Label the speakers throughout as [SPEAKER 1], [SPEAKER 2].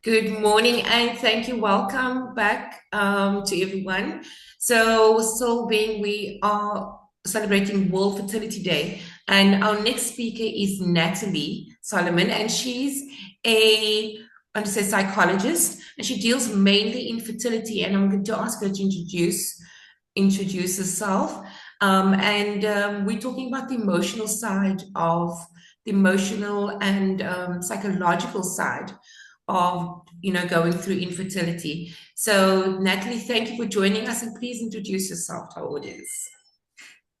[SPEAKER 1] Good morning and thank you. Welcome back to everyone. So being we are celebrating World Fertility Day, and our next speaker is Natalie Solomon, and she's a I want to say psychologist, and she deals mainly in fertility. And I'm going to ask her to introduce herself. We're talking about the emotional side of the emotional and psychological side of going through infertility. So Natalie, thank you for joining us, and please introduce yourself to our audience.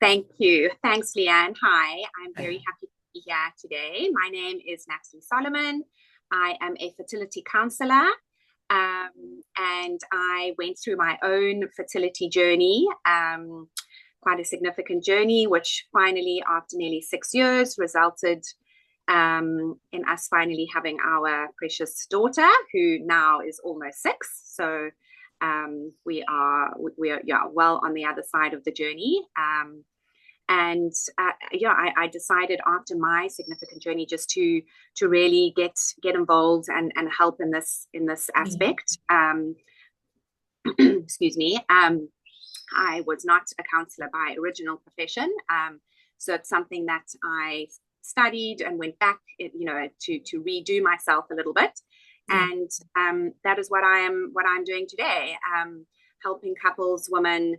[SPEAKER 2] Thank you. Thanks, Leanne. Hi, I'm very happy to be here today. My name is Natalie Solomon. I am a fertility counselor, and I went through my own fertility journey, quite a significant journey, which finally, after nearly 6 years, resulted in us finally having our precious daughter, who now is almost 6. So we are well on the other side of the journey. I decided after my significant journey just to really get involved and help in this aspect. Excuse me. I was not a counselor by original profession, so it's something that I studied and went back, to redo myself a little bit, and that is what I'm doing today, helping couples, women,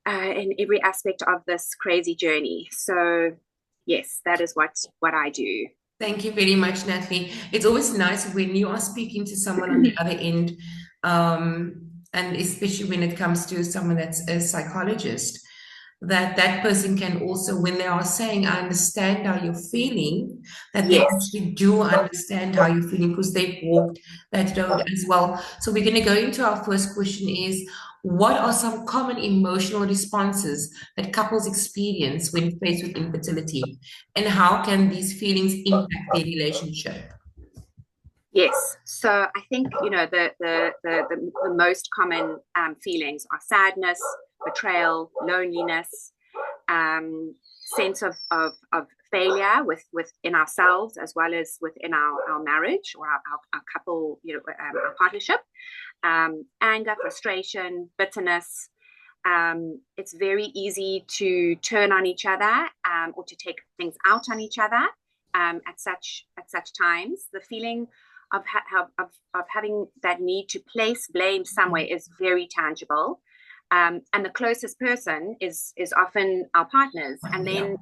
[SPEAKER 2] in every aspect of this crazy journey. So yes, that is what I do.
[SPEAKER 1] Thank you very much, Natalie. It's always nice when you are speaking to someone on the other end, and especially when it comes to someone that's a psychologist, that person can also, when they are saying, I understand how you're feeling, that they
[SPEAKER 2] Yes.
[SPEAKER 1] actually do understand how you're feeling because they've walked that road as well. So we're going to go into our first question is, what are some common emotional responses that couples experience when faced with infertility? And how can these feelings impact their relationship?
[SPEAKER 2] Yes. So I think, the most common feelings are sadness, betrayal, loneliness, sense of failure within ourselves, as well as within our marriage or our couple, our partnership, anger, frustration, bitterness. It's very easy to turn on each other, or to take things out on each other, at such times. The feeling of having that need to place blame somewhere is very tangible. And the closest person is often our partners, and then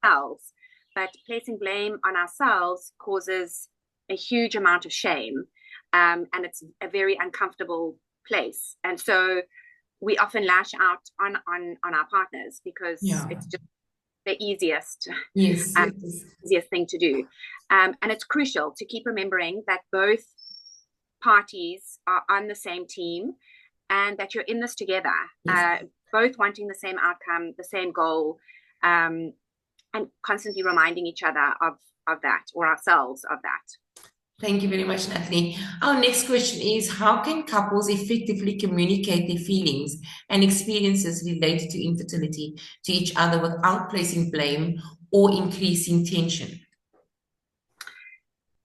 [SPEAKER 2] ourselves. But placing blame on ourselves causes a huge amount of shame, and it's a very uncomfortable place. And so we often lash out on our partners because it's just the easiest
[SPEAKER 1] Yes,
[SPEAKER 2] um,
[SPEAKER 1] yes.
[SPEAKER 2] easiest thing to do. And it's crucial to keep remembering that both parties are on the same team, and that you're in this together,
[SPEAKER 1] Yes.
[SPEAKER 2] both wanting the same outcome, the same goal, and constantly reminding each other of that, or ourselves of that.
[SPEAKER 1] Thank you very much, Natalie. Our next question is, how can couples effectively communicate their feelings and experiences related to infertility to each other without placing blame or increasing tension?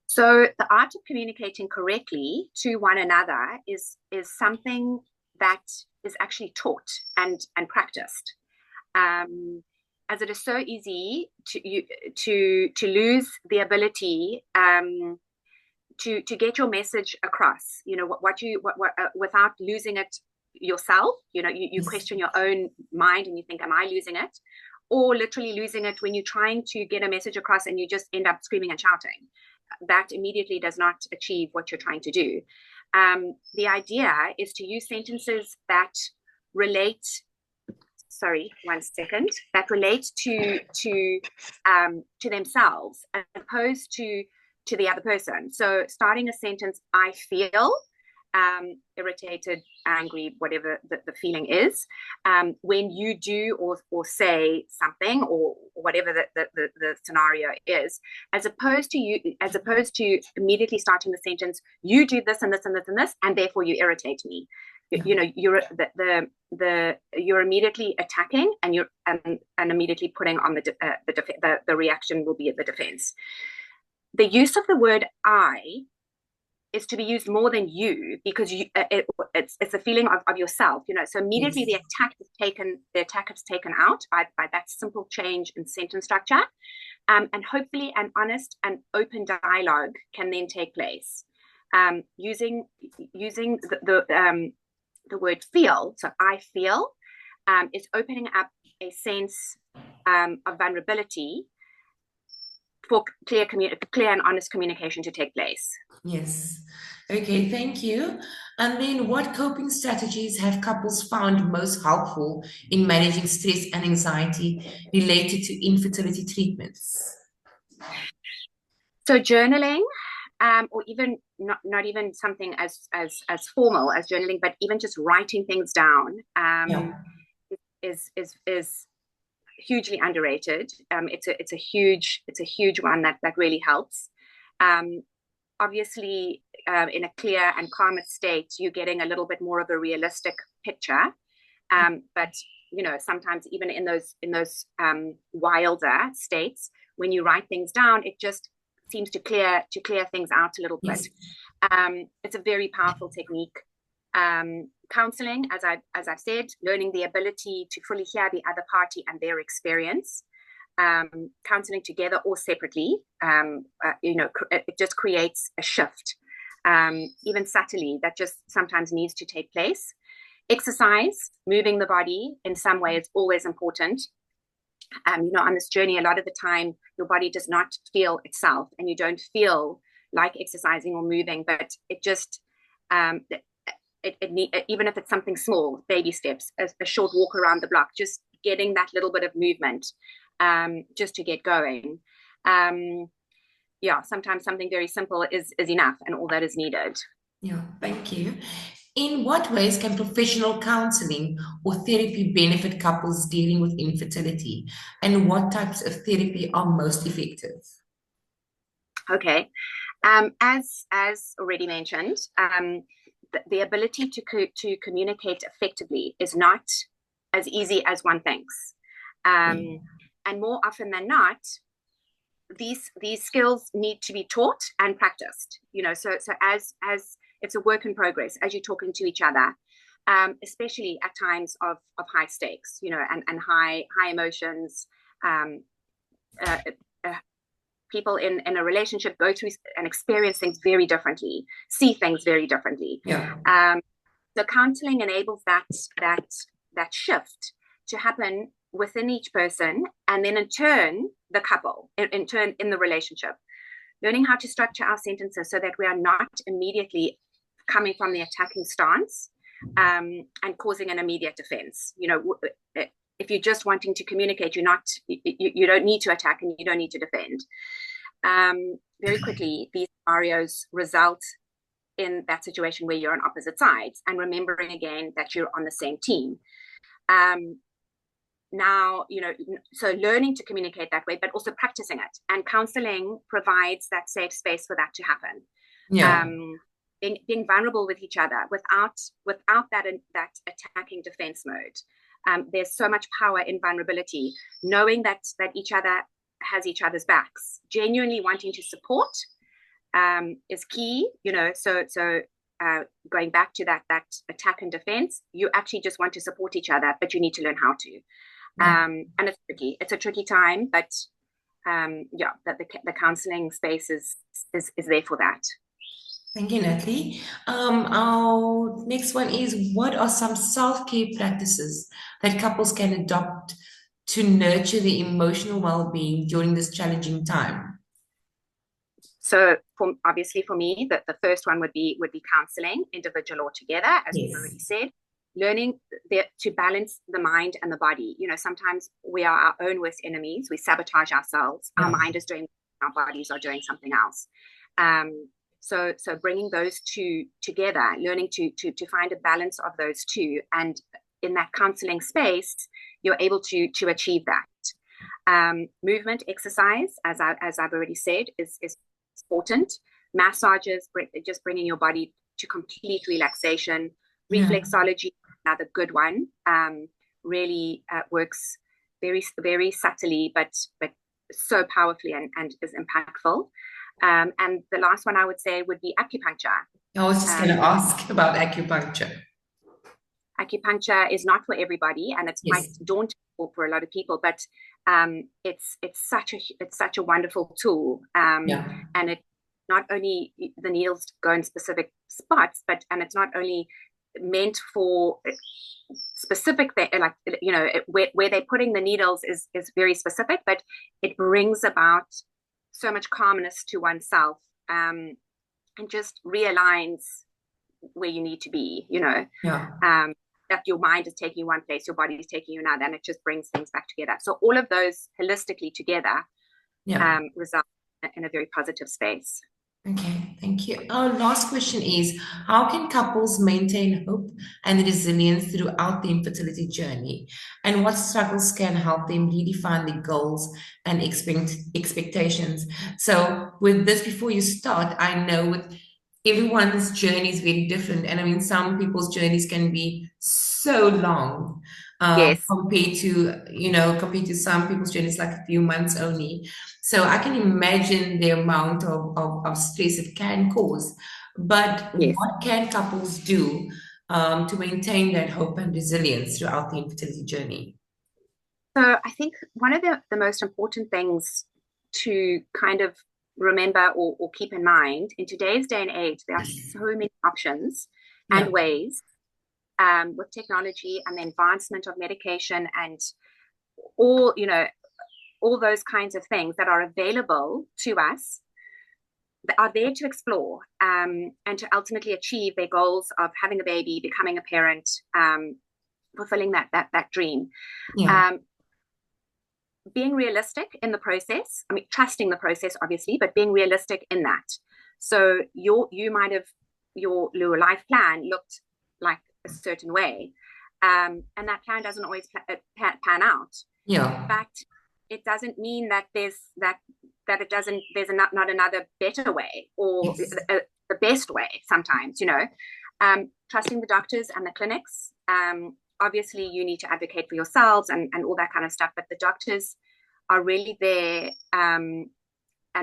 [SPEAKER 2] So the art of communicating correctly to one another is something that is actually taught and practiced. As it is so easy to lose the ability, to get your message across, without losing it yourself. You question your own mind and you think, am I losing it? Or literally losing it when you're trying to get a message across and you just end up screaming and shouting. That immediately does not achieve what you're trying to do. The idea is to use sentences that relate, sorry, one second, that relate to themselves, as opposed to the other person. So starting a sentence, I feel irritated, angry, whatever the feeling is, when you do or say something, or whatever the scenario is, as opposed to immediately starting the sentence, you do this and this and this and this, and therefore you irritate me. You're immediately attacking, and you're and immediately putting on the reaction will be the defense. The use of the word I is to be used more than you, because it's a feeling of yourself, so immediately
[SPEAKER 1] Yes.
[SPEAKER 2] the attack is taken out by that simple change in sentence structure. And hopefully an honest and open dialogue can then take place, using the word feel. So I feel is opening up a sense of vulnerability for clear and honest communication to take place.
[SPEAKER 1] Yes. Okay, thank you. And then what coping strategies have couples found most helpful in managing stress and anxiety related to infertility treatments?
[SPEAKER 2] So journaling, or even not even something as formal as journaling, but even just writing things down,
[SPEAKER 1] Yeah.
[SPEAKER 2] is hugely underrated. It's a huge one that really helps. Um, Obviously, in a clear and calmer state, you're getting a little bit more of a realistic picture. But sometimes even in those wilder states, when you write things down, it just seems to clear things out a little bit.
[SPEAKER 1] Yes.
[SPEAKER 2] It's a very powerful technique. Counseling, as I've said, learning the ability to fully hear the other party and their experience. Counseling together or separately, it just creates a shift, even subtly, that just sometimes needs to take place. Exercise, moving the body in some way is always important. On this journey, a lot of the time, your body does not feel itself, and you don't feel like exercising or moving, but it just, even if it's something small, baby steps, a short walk around the block, just getting that little bit of movement, just to get going. Sometimes something very simple is enough, and all that is needed.
[SPEAKER 1] Yeah, thank you. In what ways can professional counseling or therapy benefit couples dealing with infertility? And what types of therapy are most effective?
[SPEAKER 2] Okay. As already mentioned, the ability to communicate effectively is not as easy as one thinks. And more often than not, these skills need to be taught and practiced. So as it's a work in progress as you're talking to each other, especially at times of high stakes, and high emotions. People in a relationship go through and experience things very differently, see things very differently.
[SPEAKER 1] Yeah.
[SPEAKER 2] So counseling enables that shift to happen within each person, and then in turn the couple, in turn in the relationship, learning how to structure our sentences so that we are not immediately coming from the attacking stance, and causing an immediate defense. If you're just wanting to communicate, you don't need to attack, and you don't need to defend. Very quickly, these scenarios result in that situation where you're on opposite sides, and remembering again that you're on the same team. Now, so learning to communicate that way, but also practicing it. And counseling provides that safe space for that to happen.
[SPEAKER 1] Yeah.
[SPEAKER 2] Being vulnerable with each other without that attacking defense mode. There's so much power in vulnerability, knowing that each other has each other's backs. Genuinely wanting to support is key. So going back to that attack and defense, you actually just want to support each other, but you need to learn how to. And it's tricky. It's a tricky time, but that the counseling space is there for that.
[SPEAKER 1] Thank you, Natalie. Our next one is, what are some self-care practices that couples can adopt to nurture their emotional well-being during this challenging time?
[SPEAKER 2] So obviously for me, the first one would be counseling, individual or together, as we've already said. Learning to balance the mind and the body. Sometimes we are our own worst enemies. We sabotage ourselves. Our mind is doing, our bodies are doing something else. So bringing those two together, learning to find a balance of those two, and in that counseling space, you're able to achieve that. Movement, exercise, as I've already said, is important. Massages, just bringing your body to complete relaxation. Reflexology, another good one, really works very, very subtly, but so powerfully and is impactful. And the last one I would say would be acupuncture.
[SPEAKER 1] I was just going to
[SPEAKER 2] Um,
[SPEAKER 1] ask about acupuncture.
[SPEAKER 2] Acupuncture is not for everybody, and it's quite
[SPEAKER 1] Yes.
[SPEAKER 2] daunting for a lot of people. But it's such a wonderful tool,
[SPEAKER 1] Yeah.
[SPEAKER 2] and it not only the needles go in specific spots, but and it's not only meant for specific like where they're putting the needles is very specific, but it brings about so much calmness to oneself, and just realigns where you need to be,
[SPEAKER 1] Yeah.
[SPEAKER 2] that your mind is taking you one place, your body is taking you another, and it just brings things back together. So all of those holistically together
[SPEAKER 1] Yeah.
[SPEAKER 2] result in a very positive space.
[SPEAKER 1] Okay, thank you. Our last question is, how can couples maintain hope and resilience throughout the infertility journey? And what struggles can help them redefine their goals and expectations? So with this, before you start, I know with everyone's journey is very different. And I mean, some people's journeys can be so long,
[SPEAKER 2] Yes,
[SPEAKER 1] compared to some people's journeys like a few months only. So I can imagine the amount of stress it can cause. But
[SPEAKER 2] yes.
[SPEAKER 1] what can couples do to maintain that hope and resilience throughout the infertility journey?
[SPEAKER 2] So I think one of the most important things to kind of remember or keep in mind in today's day and age, there are so many options
[SPEAKER 1] Yeah.
[SPEAKER 2] and ways, with technology and the advancement of medication and all, all those kinds of things that are available to us that are there to explore, and to ultimately achieve their goals of having a baby, becoming a parent, fulfilling that dream.
[SPEAKER 1] Yeah.
[SPEAKER 2] Um, being realistic in the process, I mean, trusting the process, obviously, but being realistic in that. So you might have your life plan looked like a certain way, and that plan doesn't always pan out.
[SPEAKER 1] Yeah.
[SPEAKER 2] But it doesn't mean that that it doesn't not another better way or
[SPEAKER 1] Yes.
[SPEAKER 2] the best way sometimes, trusting the doctors and the clinics. Obviously you need to advocate for yourselves and all that kind of stuff, but the doctors are really there, and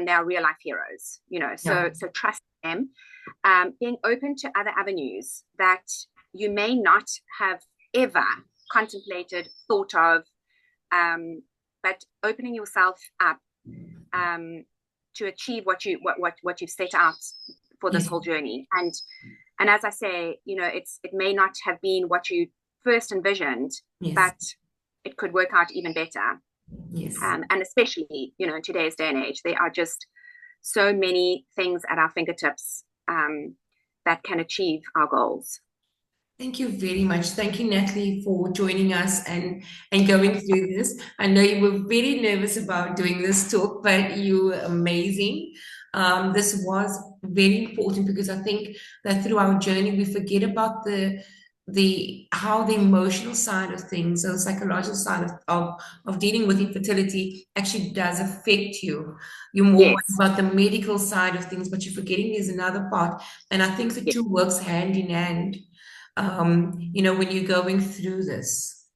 [SPEAKER 2] they are real life heroes,
[SPEAKER 1] Yeah.
[SPEAKER 2] so trust them. Being open to other avenues that you may not have ever contemplated, thought of, but opening yourself up, to achieve what you've set out for this
[SPEAKER 1] Yes.
[SPEAKER 2] whole journey. And as I say, it may not have been what you first envisioned,
[SPEAKER 1] Yes.
[SPEAKER 2] but it could work out even better.
[SPEAKER 1] Yes.
[SPEAKER 2] And especially, in today's day and age, there are just so many things at our fingertips, that can achieve our goals.
[SPEAKER 1] Thank you very much. Thank you, Natalie, for joining us and going through this. I know you were very nervous about doing this talk, but you were amazing. This was very important because I think that through our journey we forget about the how the emotional side of things, so the psychological side of dealing with infertility actually does affect you. You're more worried
[SPEAKER 2] Yes,
[SPEAKER 1] about the medical side of things, but you're forgetting there's another part. And I think the
[SPEAKER 2] yes,
[SPEAKER 1] two works hand in hand, when you're going through this.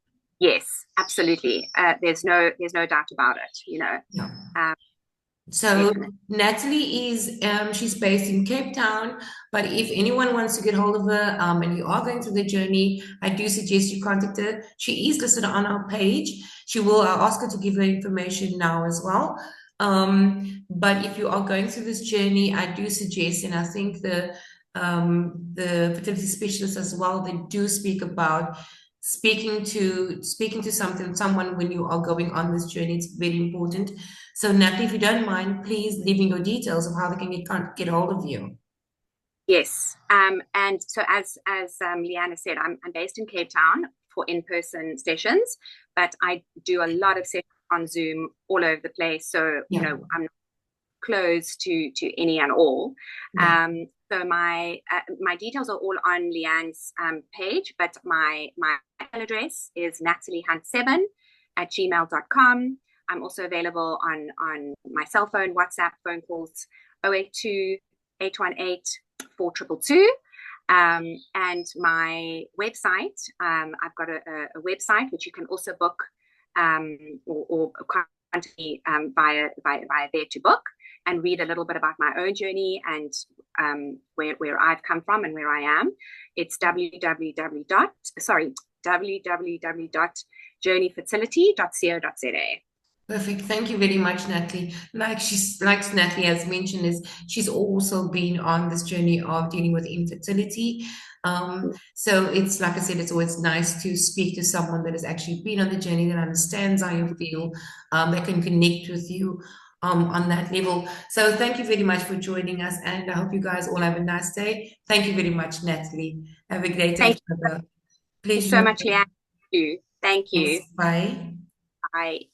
[SPEAKER 2] yes, absolutely. There's no doubt about it.
[SPEAKER 1] Yeah.
[SPEAKER 2] Um,
[SPEAKER 1] So
[SPEAKER 2] definitely.
[SPEAKER 1] Natalie she's based in Cape Town, but if anyone wants to get hold of her, and you are going through the journey, I do suggest you contact her. She is listed on our page. She will, I'll ask her to give her information now as well. But if you are going through this journey, I do suggest, and I think the fertility specialists as well, they do speak about speaking to someone when you are going on this journey. It's very important. So, Natalie, if you don't mind, please leaving your details of how they can get hold of you.
[SPEAKER 2] Yes. And so as Leanna said, I'm based in Cape Town for in-person sessions, but I do a lot of sessions on Zoom all over the place. So,
[SPEAKER 1] Yeah,
[SPEAKER 2] I'm closed to any and all.
[SPEAKER 1] yeah.
[SPEAKER 2] So my details are all on Leanne's page, but my email address is nataliehunt7@gmail.com. I'm also available on my cell phone, WhatsApp, phone calls, 082-818-4222. And my website, I've got a website which you can also book, or contact me via there to book. and read a little bit about my own journey and where I've come from and where I am, it's www.journeyfertility.co.za.
[SPEAKER 1] Perfect. Thank you very much, Natalie. Like Natalie has mentioned, is she's also been on this journey of dealing with infertility. So it's like I said, it's always nice to speak to someone that has actually been on the journey, that understands how you feel, that can connect with you on that level. So thank you very much for joining us, and I hope you guys all have a nice day. Thank you very much, Natalie. Have a great day
[SPEAKER 2] Thank
[SPEAKER 1] further.
[SPEAKER 2] you so
[SPEAKER 1] Pleasure.
[SPEAKER 2] much, Leanne. Thank
[SPEAKER 1] Thanks.
[SPEAKER 2] you.
[SPEAKER 1] Bye.
[SPEAKER 2] Bye.